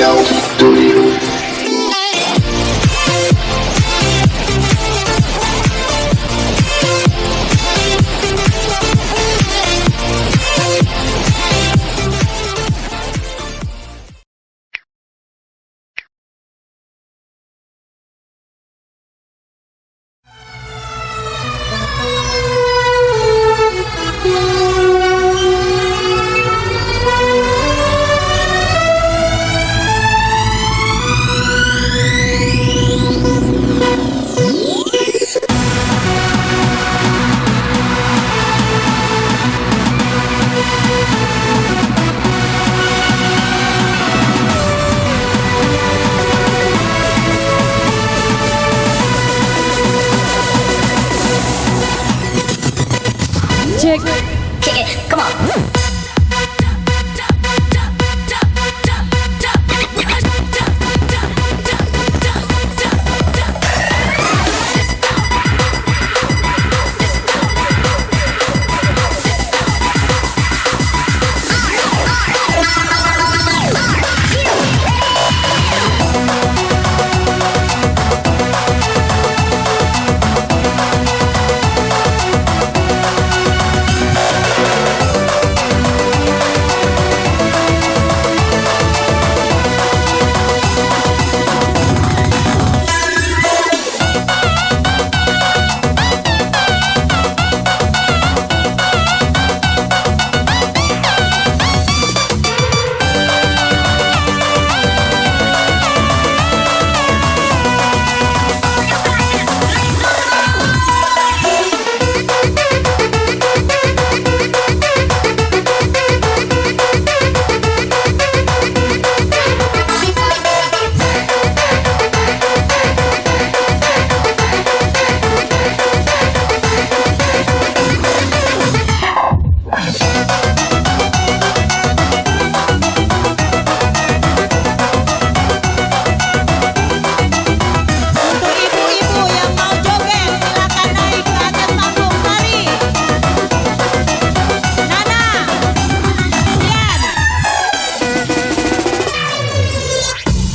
Official Studio. Check. Kick it, come on.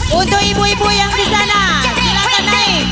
Untuk ibu-ibu yang di sana, silakan naik.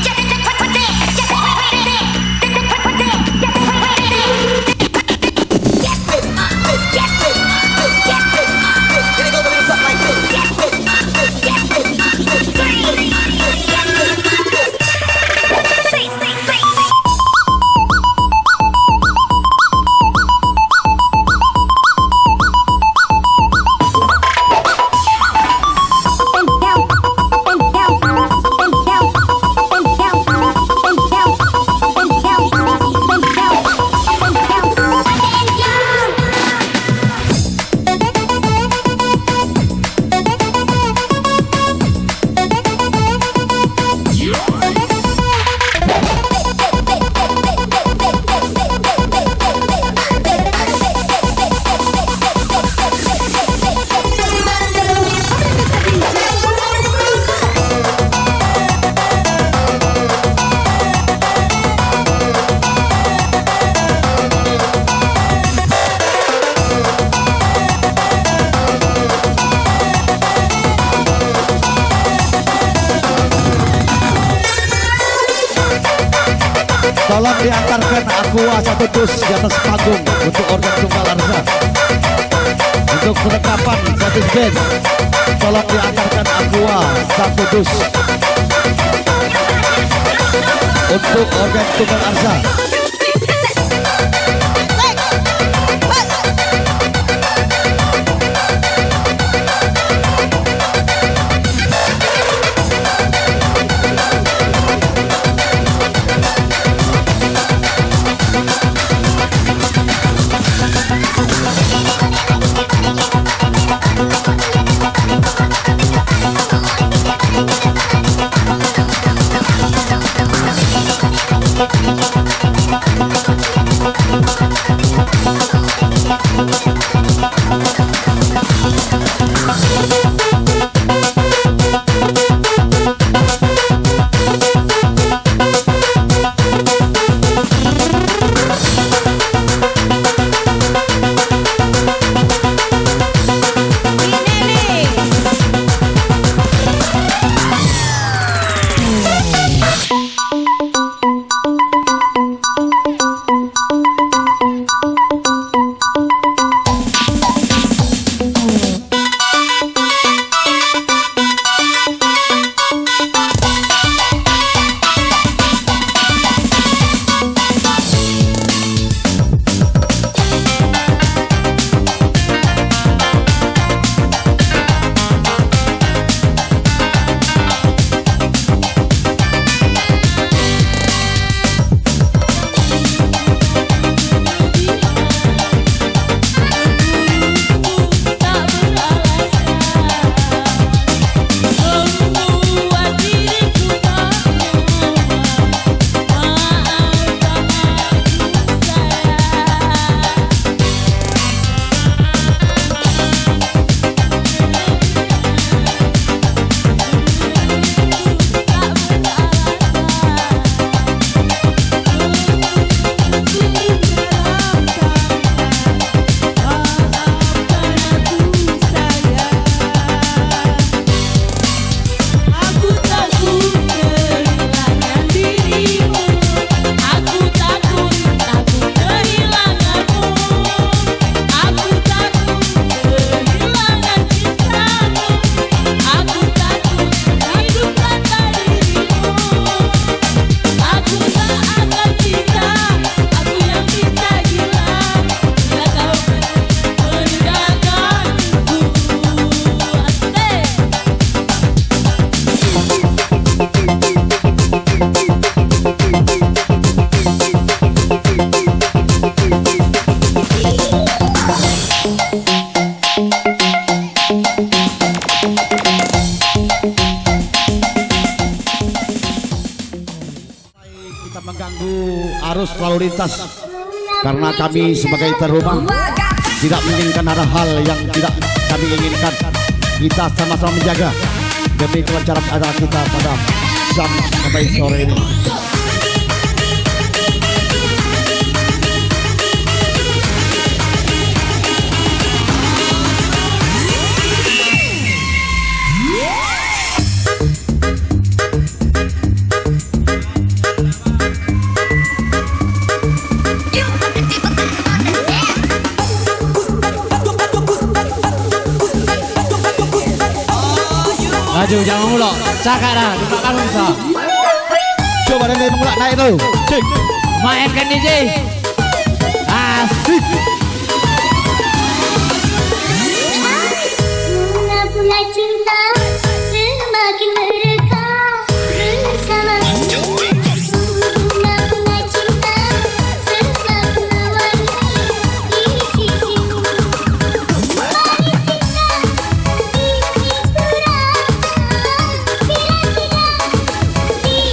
Tolong diantarkan Aqua satu dus di atas panggung untuk organ tunggal Arsa. Untuk penetapan satu band, tolong diantarkan Aqua satu dus untuk organ tunggal Arsa. Thank you. mengganggu arus lalu lintas karena kami sebagai terhubung tidak menginginkan ada hal yang tidak kami inginkan. Kita sama-sama menjaga demi kelancaran acara kita pada jam sampai sore ini. Maju jangan mulak, cakap dah, dimakan bisa. Coba dari mulak naik tu. Cek. Mainkan DJ. Asik. Bunga-bunga cinta semakin merekah bersama. Bunga-bunga cinta semakin mewarnai sisimu. Mari cinta ini terasa bila sudah hidupku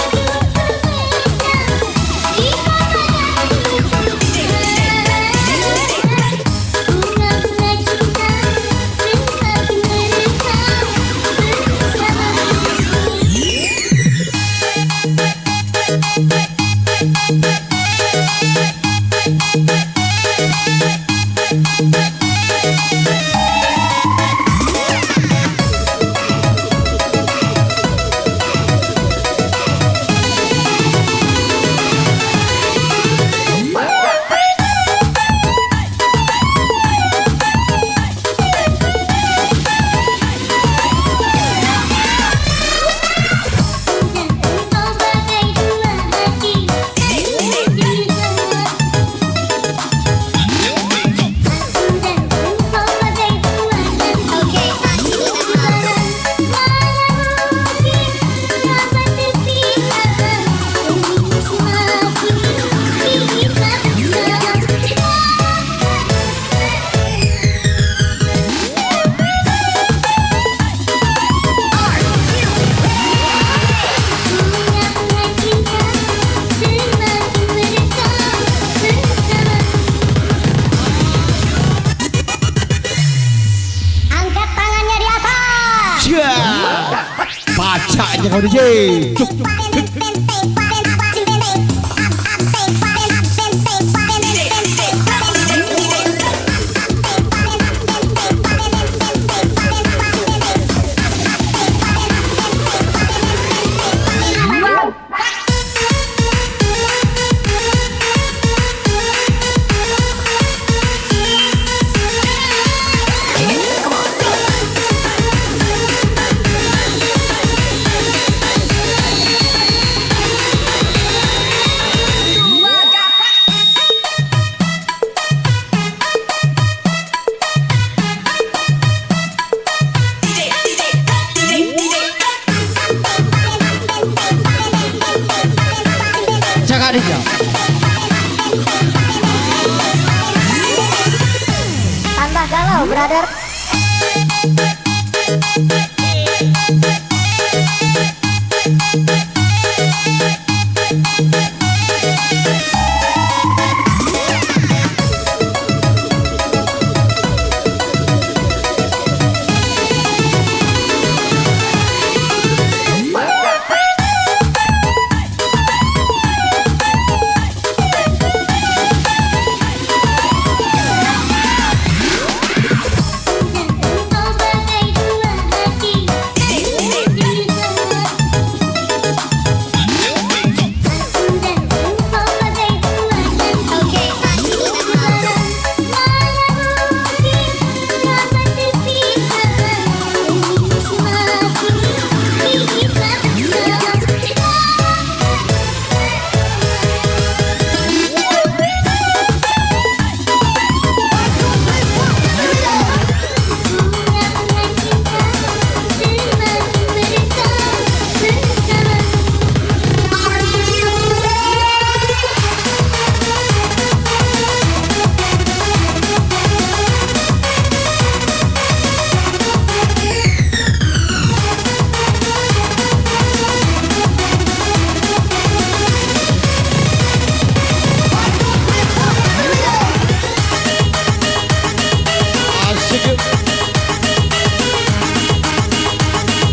Pacaknya kau DJ. Cuk, cuk, cuk. Tambah galau, brother.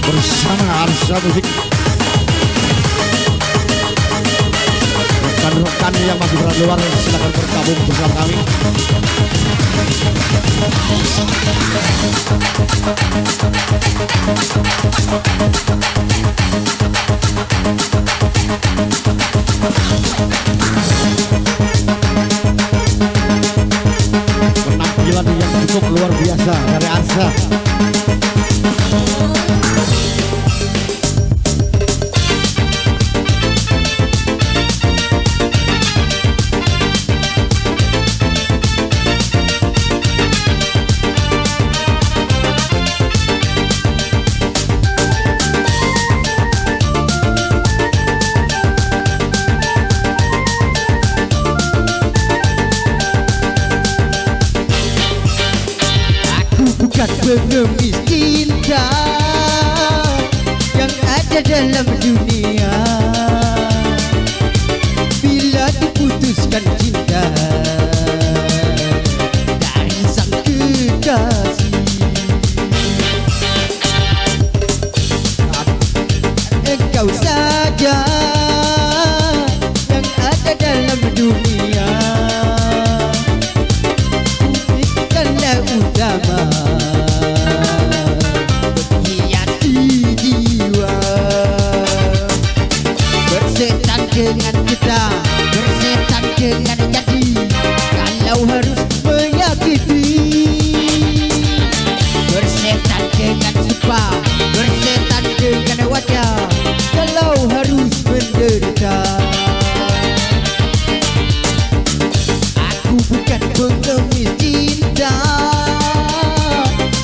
bersama Arsa Musik. Rekan-rekan yang masih berada luar silakan bergabung bersama kami. Penampilan yang cukup luar biasa dari Arsa. Bukan pengemis cinta yang ada dalam dunia. Bila diputuskan cinta dari sang kekasih, engkau saja yang ada dalam dunia. Bukanlah utama dengan kita, bersetan dengan jadi. Kalau harus menyakiti, bersetan dengan sumpah, bersetan dengan wajah. Kalau harus menderita, aku bukan pengemis cinta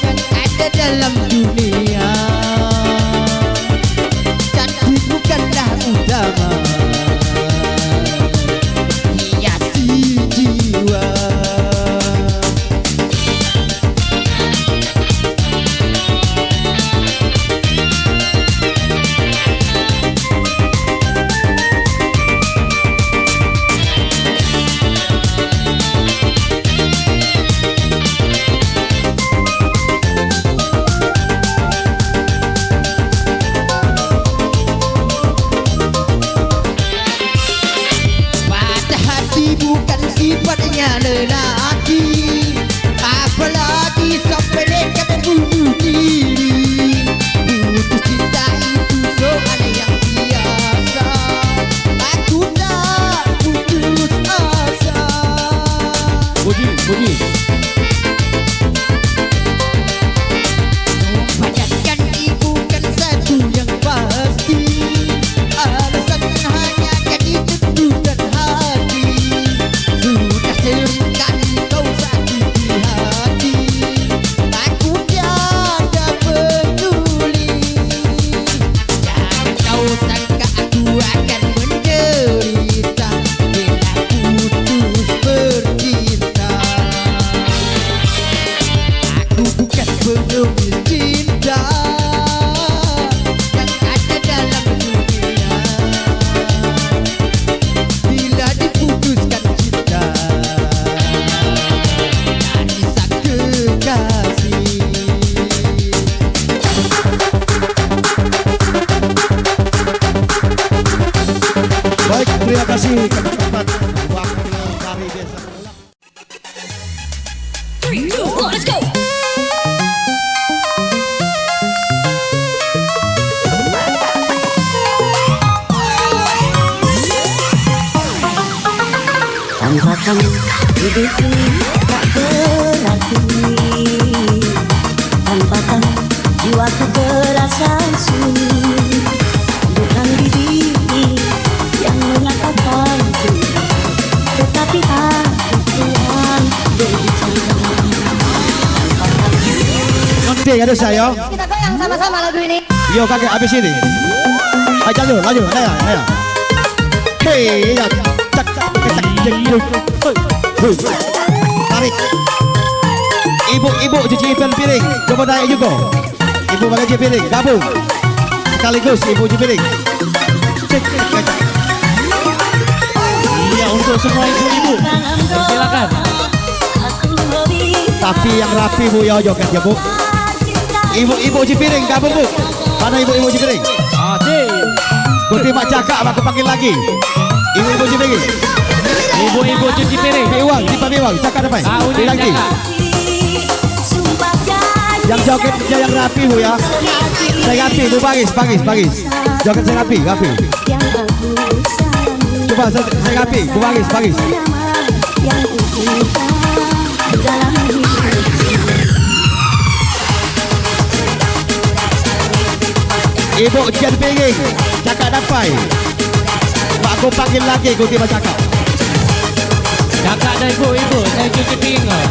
yang ada dalam dunia. Cantik bukanlah utama jiwa. Bukan sifatnya lelaki, apalagi sampai nekat bunuh diri. Putus cinta itu soal yang biasa, aku tak putus asa. Budi padatkan bukan satu yang pasti, alasan hanya jadi tentukan hati. Sudah seringkali kau sakiti hati, aku tiada peduli. Jangan kau sangka aku akan menderita bila putus bercinta. Aku bukan pengemis cinta yang ada dalam dunia. Bila diputuskan cinta dari sang kekasih. Baik, terima kasih teman-teman wakil dari Desa Kerulak. 3, 2, 1, let's go. Tanpa kamu hidup ini tak berarti. Tanpa kamu jiwaku terasa sunyi. Bukan diri yang menyatakan cinta, tetapi hati Tuhan berbicara. Tanpa kamu Nanti ada saya. Kita goyang sama-sama lagu ini. Yo kakek habis ini. Ayo laju, ayo. Hei, ya. Cak, tarik. Ibu cuci piring. Coba naik juga. Ibu pakai cuci piring, gabung. Sekaligus ibu cuci piring. Iya, untuk semua ibu-ibu. Silakan. Tapi yang rapi Bu, ya joget ya Bu. Ibu cuci piring, gabung Bu. Mana ibu-ibu Cipiring? Kunti mak cakap mak panggil lagi. Ibu-ibu Cipiring. Ibu-ibu cuci piring. Piwang, Piwang, cakap apa? Kau ni Lagi. cakap. Sumpah janji Yang joget kerja yang rapi bu ya. Saya rapi bu, bagis. Joget saya rapi. yang aku sayangi. Coba saya rapi, bu bagis. Nama yang ku cinta dalam hidup. Ibu Cian Piring, cakap dapai. Mak aku panggil lagi, kunti mak cakap. Cakap dah ibu-ibu, saya cuci piring.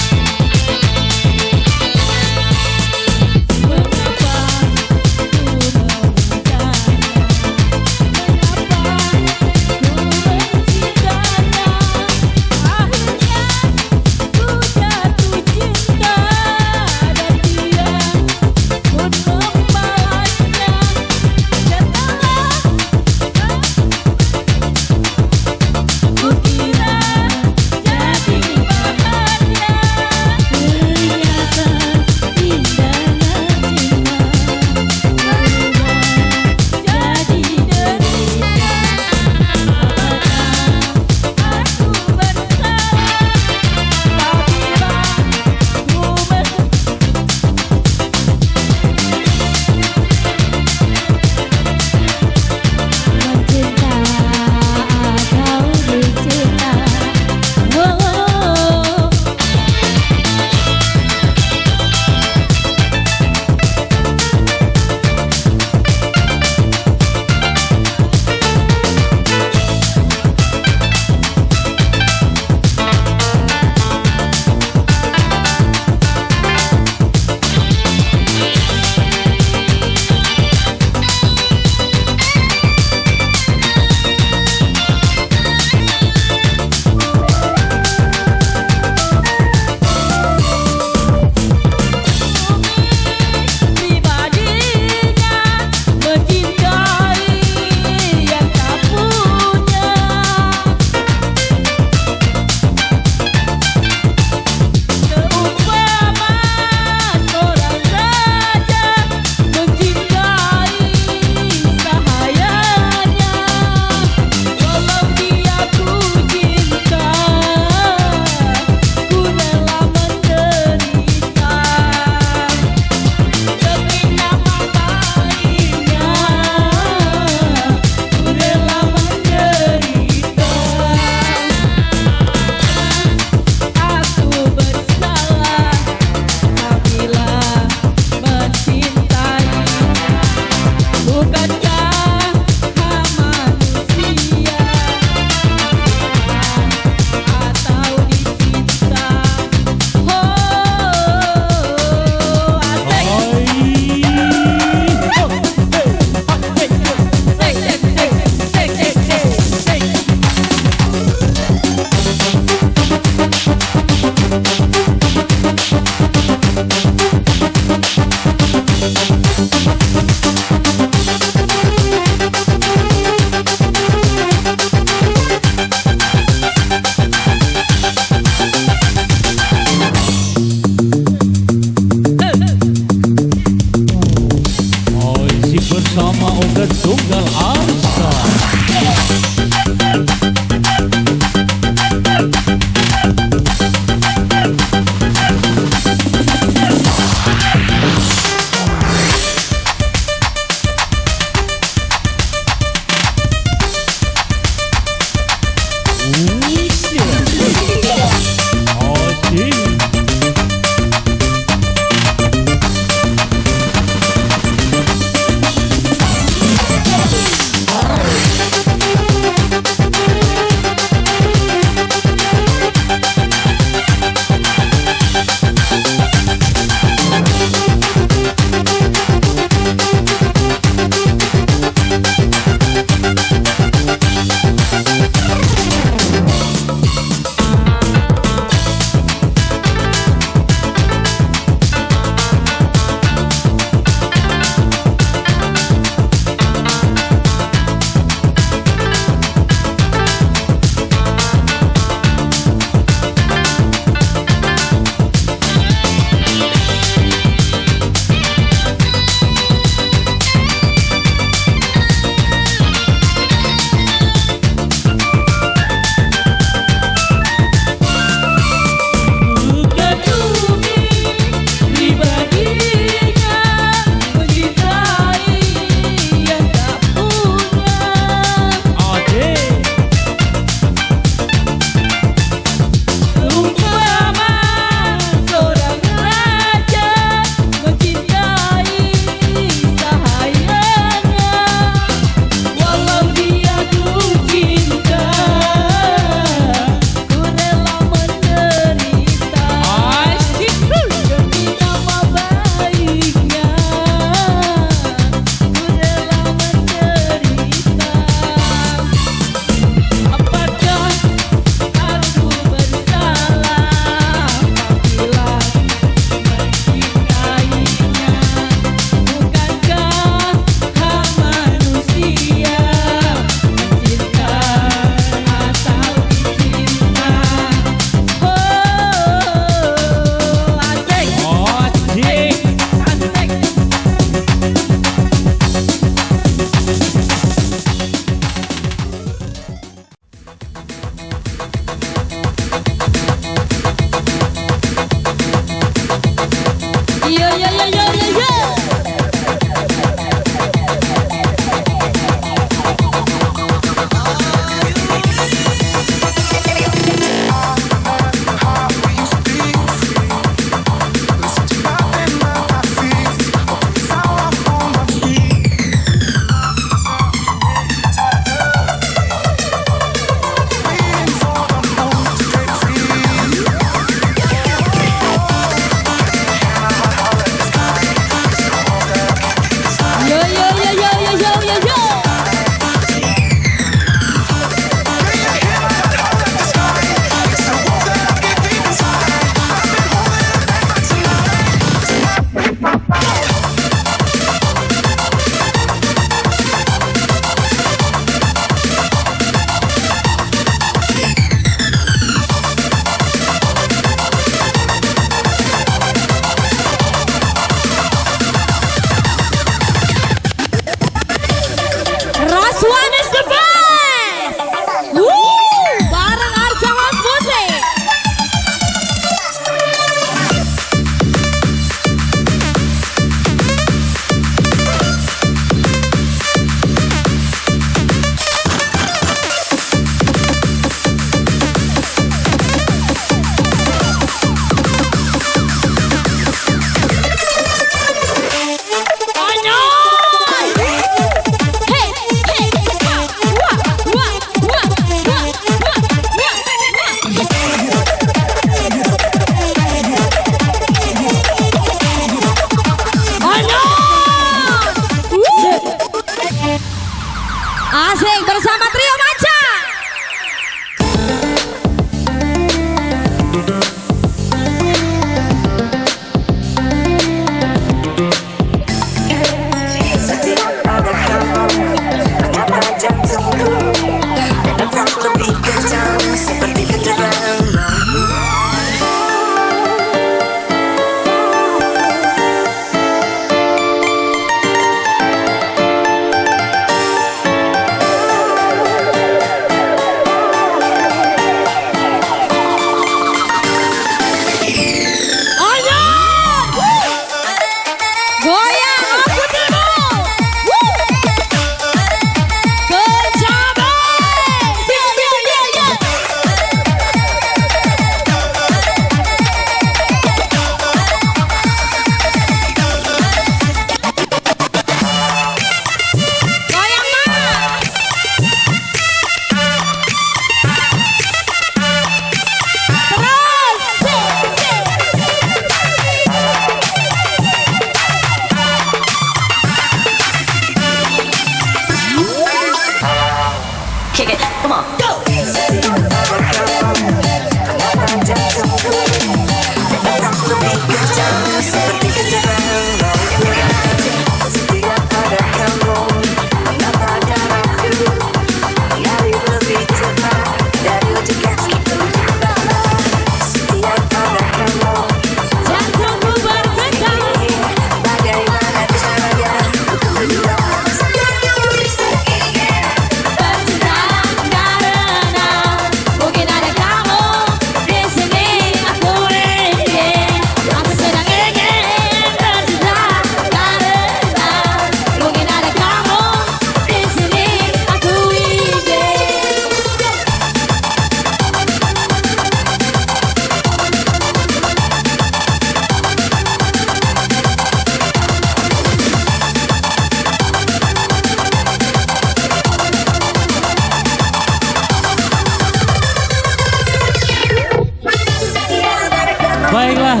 Baiklah.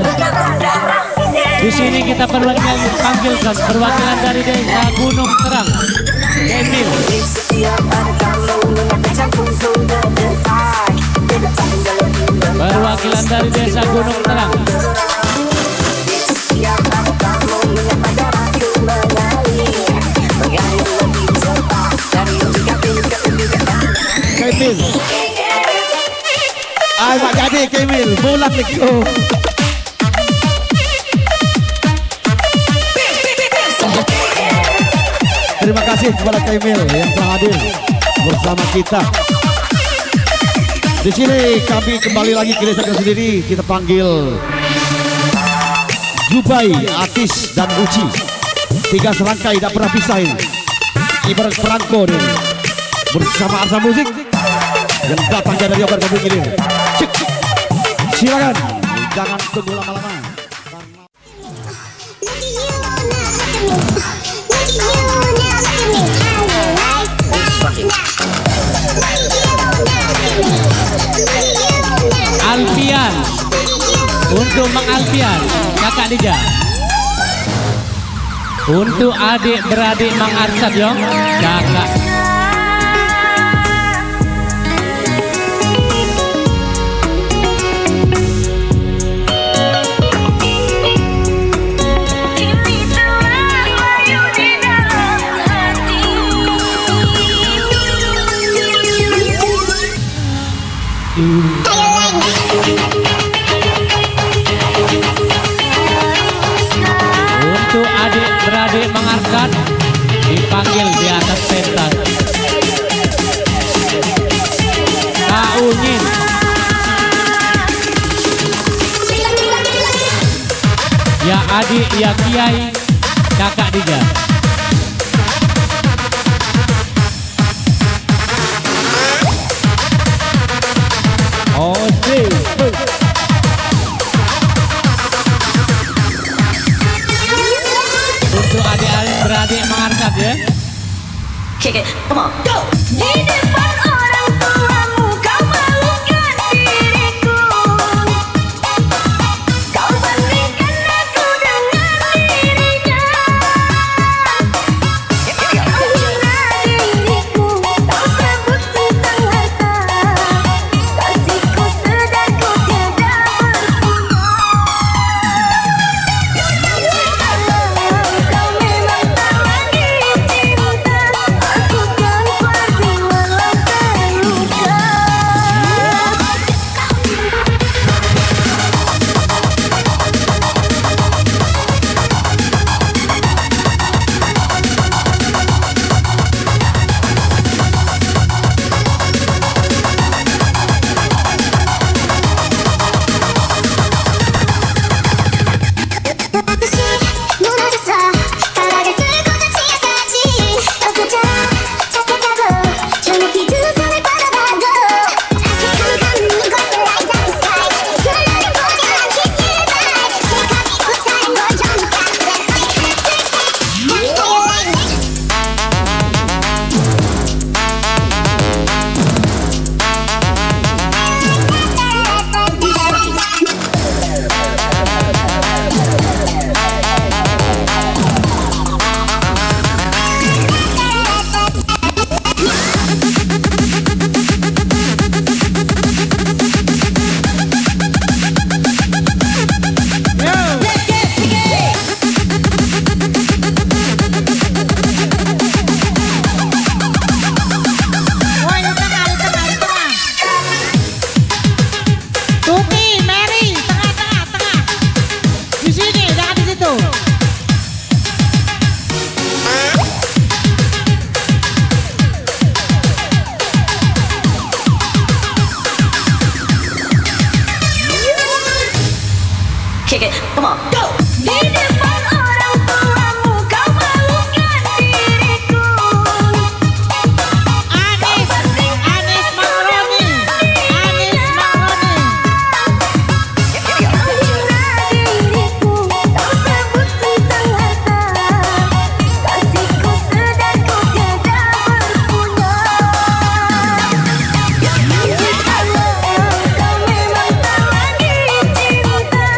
Di sini kita panggilkan perwakilan dari Desa Gunung Terang, Emil. Perwakilan dari Desa Gunung Terang. Kemil. Ay, Pak Jadi Kemil, bulat itu. Terima kasih kepada Kemil yang telah hadir bersama kita. Di sini kami kembali lagi ke desa sendiri. Kita panggil Zubai, Atis, dan Uci. 3 serangkai tidak pernah pisahin. Ibarat perangko ini. Bersama Arsa Musik yang datang dari Obar Kampung ini. Silakan, jangan tunggu lama-lama. Alfian, untuk Mang Alfian, kakak Dija. Untuk adik-beradik Mang Arsad yo, kakak. Untuk adik-beradik Mang Arsad dipanggil di atas pentas. Kak Ungin, ya adik, ya kiai, kakak Dija. Oh, untuk adik-beradik Mang Arsad ya. Okay, come on, go! Di depan orang tuamu kau malukan diriku. Kau bandingkan aku dengan dirinya. Kau hina diriku, kau sebut tentang harta. Kasihku sedang ku tiada berguna. Kau memang tak lagi cinta. Aku kan pergi walau terluka. 무너졌어 바닥을 뚫고 저치야까지 엊그저 착각하고 저 높이 두 손을 뻗어봐도 아직 감은 이곳을 light up the sky 술로를 보지 않은 키스를 바래 실컷 잊고 사는 걸 전부 다 Woi, di tengah. Tuti, Mary, tengah. Di sini, jangan di situ. Kick it, come on, go! Di depan orang tuamu kau malukan diriku. Anis Makroni. Kau hina diriku, kau sebut tentang harta. Kasihku sedang ku tiada berguna. Kau memang tak lagi cinta.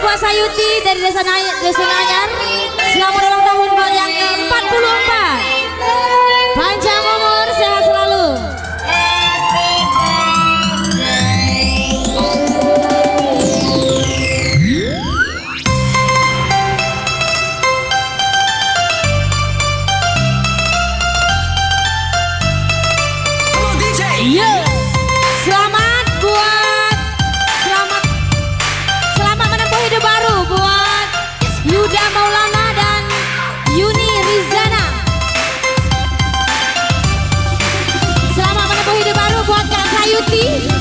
buat Sayuti dari Desa Nanyar. Selamat ulang tahun buat yang ke-44. Panjang umur, sehat selalu. Selamat menempuh hidup baru buat Yuda Maulana dan Yuni Rizana. Selamat menempuh hidup baru buat Kak Sayuti.